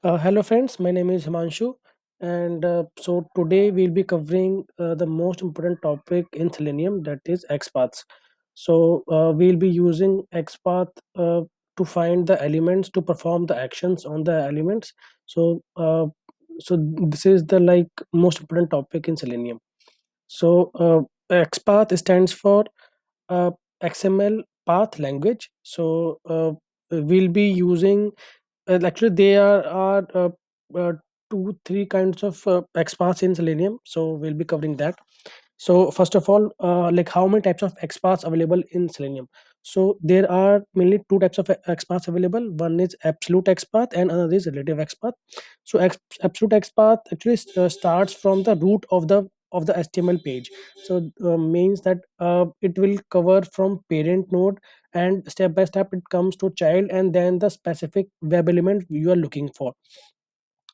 Hello, friends. My name is Himanshu, and so today we'll be covering the most important topic in Selenium, that is XPaths. We'll be using XPath to find the elements to perform the actions on the elements. So, uh, so this is the most important topic in Selenium. XPath stands for uh, XML path language. We'll be using actually, there are uh, two, three kinds of XPaths in Selenium. So we'll be covering that. So first of all, how many types of XPaths available in Selenium? So there are mainly two types of XPaths available. One is absolute XPath and another is relative XPath. Absolute XPath actually starts from the root of the HTML page. Means that it will cover from parent node, and step by step it comes to child and then the specific web element you are looking for.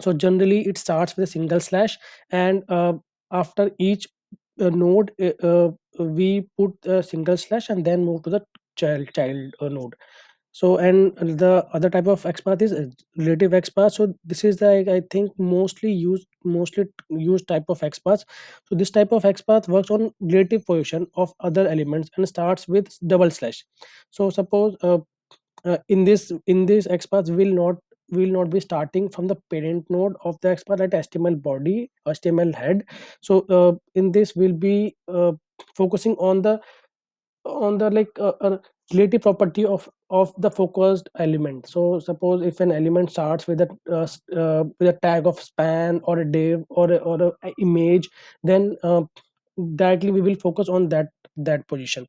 So generally it starts with a single slash, and after each node we put a single slash and then move to the child node. And the other type of XPath is relative XPath. So this is the, I think, mostly used type of XPath. So this type of XPath works on relative position of other elements and starts with double slash. So suppose in this XPath will not be starting from the parent node of the XPath at HTML body, HTML head. In this we'll be focusing on the relative property of the focused element. So suppose if an element starts with with a tag of span or a div or a image, then directly we will focus on that position.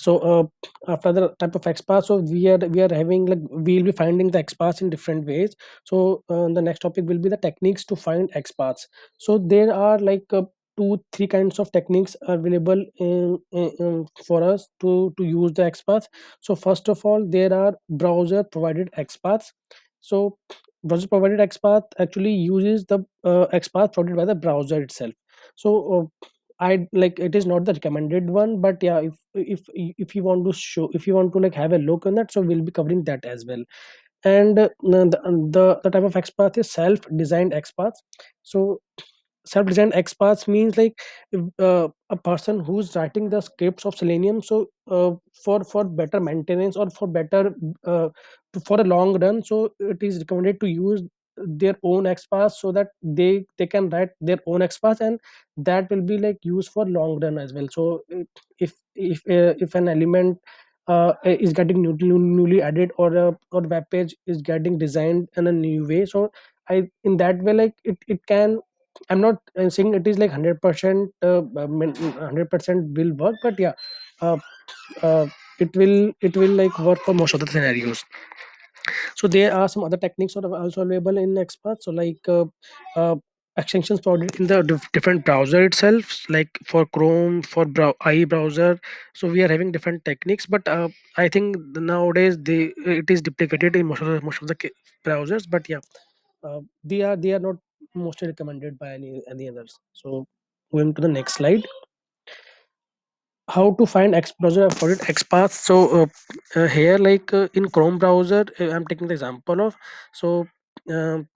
After the type of XPath, so we are having, like, we'll be finding the XPaths in different ways. The next topic will be the techniques to find XPaths. So there are two three kinds of techniques available for us to use the XPaths. So first of all, there are browser provided XPaths. So browser provided XPath actually uses the XPath provided by the browser itself. I like, it is not the recommended one, but yeah, if you want to show, if you want to like have a look on that, so we'll be covering that as well. And the type of XPath is self-designed XPath. So self-designed XPaths means like a person who's writing the scripts of Selenium. For better maintenance or for better for a long run, so it is recommended to use their own XPath so that they can write their own XPath, and that will be like used for long run as well. If an element is getting newly added, or web page is getting designed in a new way, so I in that way, like it can, I'm not saying it is like 100% 100% will work, but yeah, uh, uh, it will like work for most of the scenarios. So there are some other techniques sort of also available in XPath. Uh, extensions provided in the different browser itself, like for Chrome, for IE browser. So we are having different techniques, but I think nowadays it is duplicated in most of the browsers. But yeah, they are not mostly recommended by any others. So going to the next slide, how to find X browser for it XPath. Here, in Chrome browser, I'm taking the example of. So um,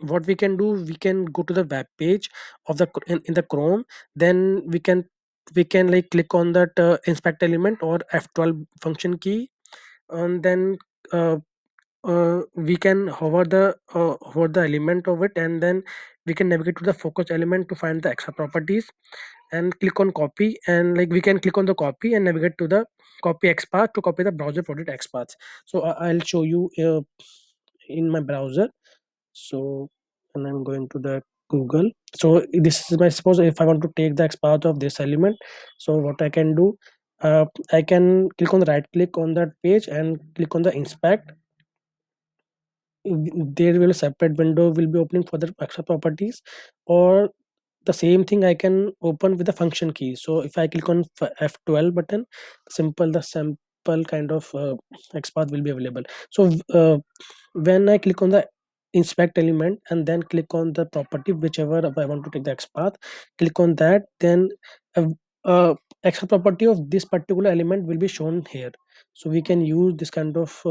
what we can do, we can go to the web page of in the Chrome. Then we can like click on that inspect element or F12 function key, and then uh, we can hover the element of it, and then we can navigate to the focus element to find the extra properties, and click on copy, and like we can click on the copy and navigate to the copy XPath to copy the browser product XPaths. I'll show you in my browser. So and I'm going to the Google. So this is my, suppose if I want to take the XPath of this element, so what I can do, I can click on the right click on that page and click on the inspect. There will a separate window will be opening for the extra properties, or the same thing I can open with the function key. So if I click on F12 button, the simple kind of XPath will be available. When I click on the inspect element and then click on the property, whichever I want to take the XPath, click on that, then uh, extra property of this particular element will be shown here. So we can use this kind of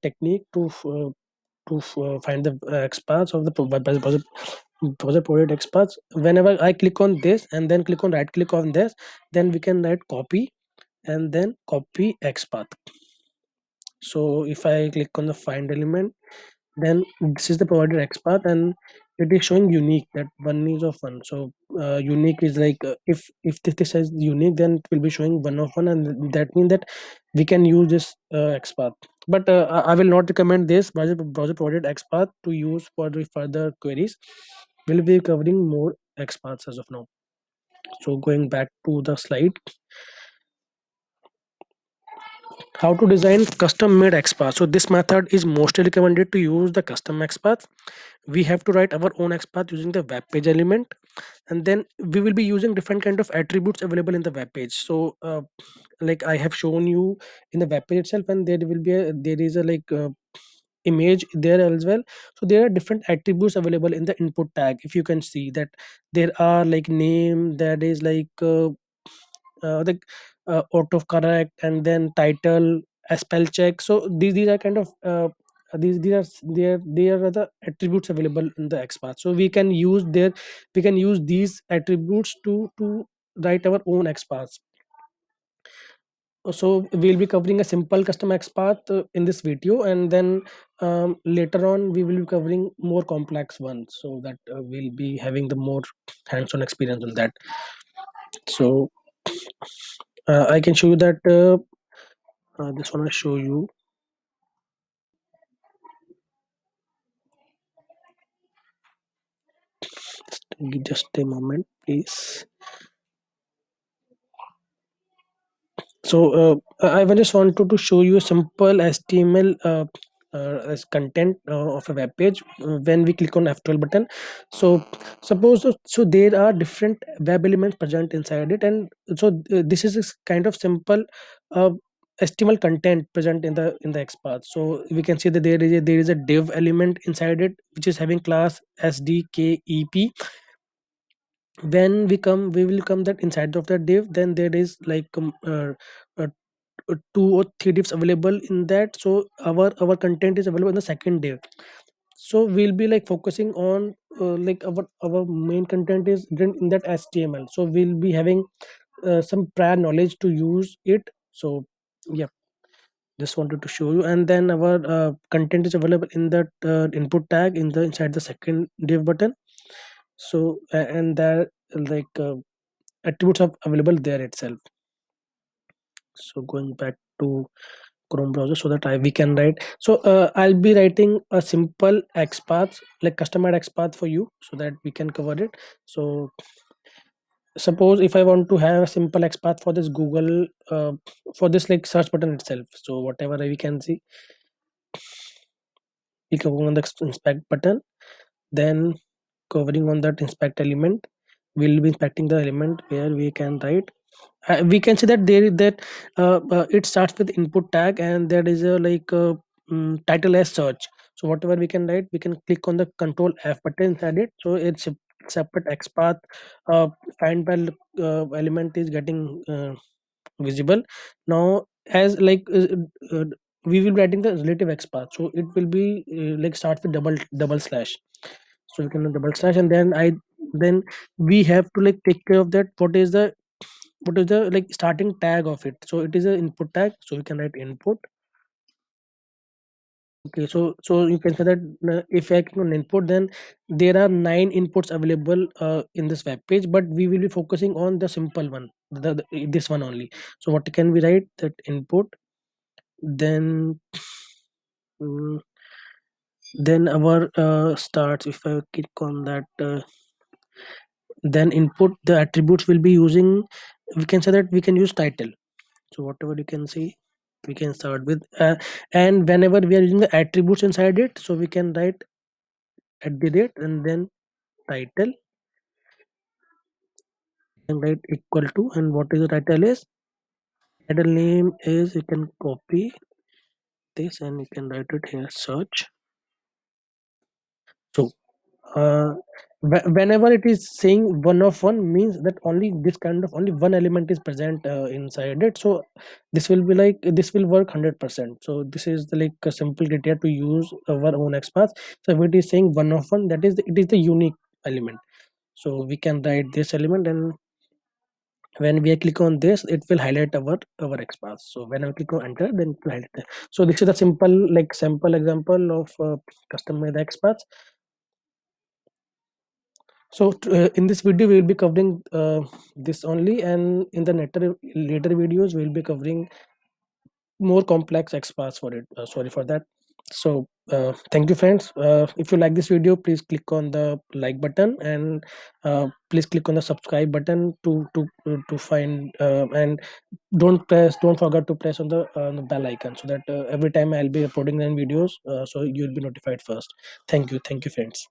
technique to find the XPaths of the project project XPaths. Whenever I click on this and then click on right click on this, then we can write copy and then copy XPath. So if I click on the find element, then this is the provided XPath, and it is showing unique, that one is of one. So unique is like, if this is unique, then it will be showing one of one, and that means that we can use this XPath. But I will not recommend this browser provided XPath to use for the further queries. We'll be covering more XPaths as of now. So going back to the slide, how to design custom made XPath. So this method is mostly recommended to use the custom XPath. We have to write our own XPath using the web page element, and then we will be using different kind of attributes available in the web page. So like I have shown you in the web page itself, and there will be there is a like image there as well. So there are different attributes available in the input tag. If you can see that there are like name, that is like the autocorrect, and then title, a spell check. So these are kind of these are there are the attributes available in the XPath. So we can use these attributes to write our own XPaths. So we'll be covering a simple custom XPath in this video, and then later on we will be covering more complex ones, so that we'll be having the more hands-on experience on that. So I can show you that this one I show you. Just a moment, please. So I just wanted to show you a simple HTML as content of a web page when we click on F12 button. So so there are different web elements present inside it, and so this is a kind of simple uh, HTML content present in the XPath. So we can see that there is a div element inside it, which is having class SDKEP. When we will come that inside of that div, then there is like uh, two or three divs available in that. So our content is available in the second div. So we'll be like focusing on like our main content is written in that HTML. So we'll be having some prior knowledge to use it. So yeah, just wanted to show you. And then our content is available in that input tag in the inside the second div button. So and there like attributes are available there itself. So going back to Chrome browser, so that we can write. So I'll be writing a simple XPath, like customized XPath for you, so that we can cover it. So suppose if I want to have a simple XPath for this Google, for this like search button itself. So whatever we can see, we can go on the inspect button, then covering on that inspect element, we'll be inspecting the element where we can write. We can see that there is that it starts with input tag, and there is a like title as search. So whatever we can write, we can click on the control F button inside it. So it's a separate XPath uh, find by element is getting visible now. As like we will be writing the relative XPath, so it will be like start with double slash. So we can do double slash, and then we have to like take care of that. What is the like starting tag of it? So it is an input tag, so we can write input. Okay, so you can say that if I click on input, then there are 9 inputs available in this web page, but we will be focusing on the simple one, this one only. So what can we write? That input, then mm, then our starts. If I click on that, then input, the attributes will be using. We can say that we can use title. So whatever you can see, we can start with and whenever we are using the attributes inside it, so we can write at the rate and then title, and write equal to, and what is the title is, title name is, you can copy this and you can write it here, search. So uh, Whenever it is saying one of one means that only this kind of only one element is present inside it. So this will be like this will work 100%. So this is the like a simple criteria to use our own XPath. So if it is saying one of one, that is it is the unique element. So we can write this element, and when we click on this, it will highlight our XPath. So when I click on enter, then it will highlight it. So this is a simple like sample example of custom made XPath. So in this video we will be covering this only, and in the later videos we will be covering more complex XPaths for it. Sorry for that. So thank you friends. If you like this video, please click on the like button, and please click on the subscribe button to find and don't forget to press on the bell icon, so that every time I'll be uploading new videos, so you'll be notified first. Thank you friends.